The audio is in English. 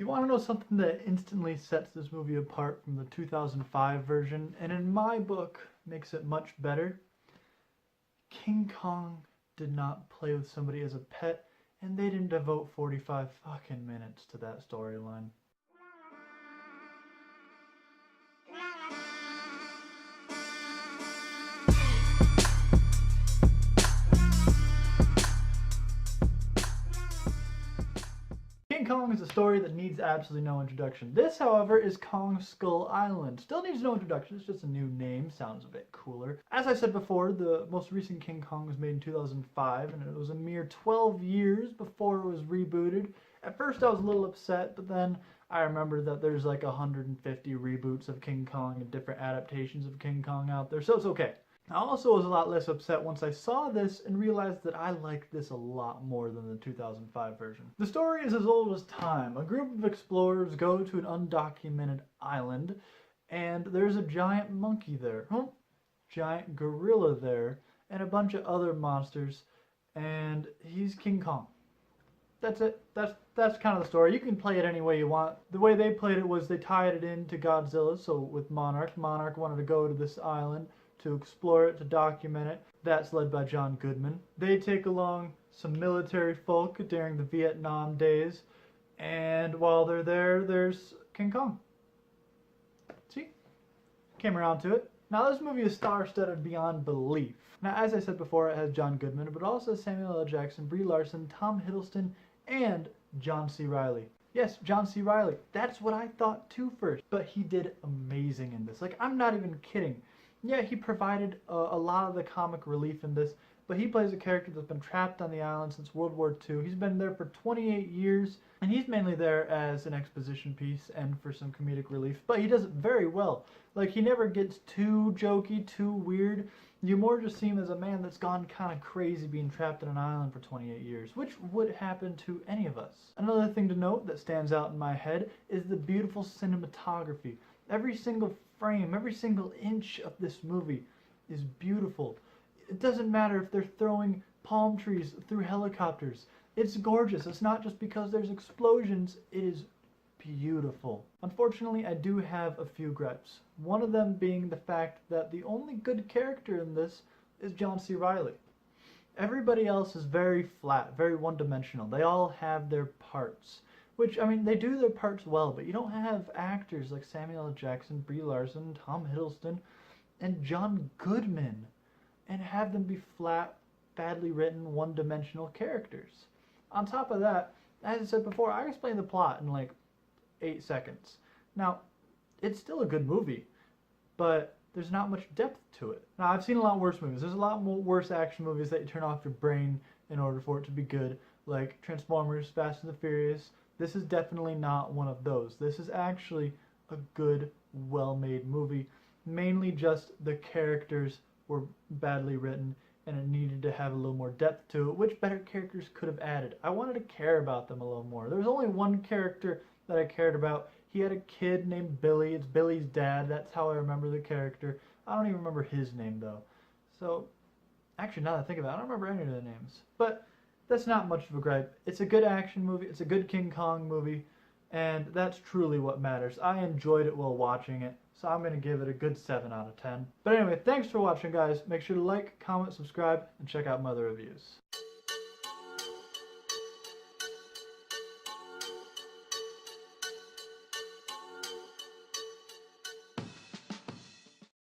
You want to know something that instantly sets this movie apart from the 2005 version, and in my book makes it much better? King Kong did not play with somebody as a pet, and they didn't devote 45 fucking minutes to that storyline. King Kong is a story that needs absolutely no introduction. This, however, is Kong Skull Island. Still needs no introduction, it's just a new name, sounds a bit cooler. As I said before, the most recent King Kong was made in 2005, and it was a mere 12 years before it was rebooted. At first I was a little upset, but then I remembered that there's like 150 reboots of King Kong and different adaptations of King Kong out there, so it's okay. I also was a lot less upset once I saw this and realized that I liked this a lot more than the 2005 version. The story is as old as time. A group of explorers go to an undocumented island, and there's a giant monkey there, giant gorilla there, and a bunch of other monsters, and he's King Kong. That's it. That's kind of the story. You can play it any way you want. The way they played it was they tied it into Godzilla, so with Monarch wanted to go to this island to explore it, to document it. That's led by John Goodman. They take along some military folk during the Vietnam days, and while they're there, there's King Kong. See? Came around to it. Now this movie is star-studded beyond belief. Now as I said before, it has John Goodman, but also Samuel L. Jackson, Brie Larson, Tom Hiddleston, and John C. Reilly. Yes, John C. Reilly. That's what I thought too first, but he did amazing in this. Like, I'm not even kidding. Yeah, he provided a lot of the comic relief in this, but he plays a character that's been trapped on the island since World War II. He's been there for 28 years, and he's mainly there as an exposition piece and for some comedic relief, but he does it very well. Like, he never gets too jokey, too weird. You more just see him as a man that's gone kind of crazy being trapped on an island for 28 years, which would happen to any of us. Another thing to note that stands out in my head is the beautiful cinematography. Every single frame, every single inch of this movie is beautiful. It doesn't matter if they're throwing palm trees through helicopters. It's gorgeous. It's not just because there's explosions. It is beautiful. Unfortunately, I do have a few gripes. One of them being the fact that the only good character in this is John C. Reilly. Everybody else is very flat, very one-dimensional. They all have their parts. Which, I mean, they do their parts well, but you don't have actors like Samuel L. Jackson, Brie Larson, Tom Hiddleston, and John Goodman, and have them be flat, badly written, one-dimensional characters. On top of that, as I said before, I explained the plot in like 8 seconds. Now, it's still a good movie, but there's not much depth to it. Now, I've seen a lot worse movies. There's a lot more worse action movies that you turn off your brain in order for it to be good, like Transformers, Fast and the Furious. This is definitely not one of those. This is actually a good, well-made movie. Mainly just the characters were badly written and it needed to have a little more depth to it, which better characters could have added. I wanted to care about them a little more. There was only one character that I cared about. He had a kid named Billy. It's Billy's dad. That's how I remember the character. I don't even remember his name though. So, actually now that I think about it, I don't remember any of the names. But that's not much of a gripe. It's a good action movie. It's a good King Kong movie. And that's truly what matters. I enjoyed it while watching it. So I'm going to give it a good 7 out of 10. But anyway, thanks for watching, guys. Make sure to like, comment, subscribe, and check out my other reviews.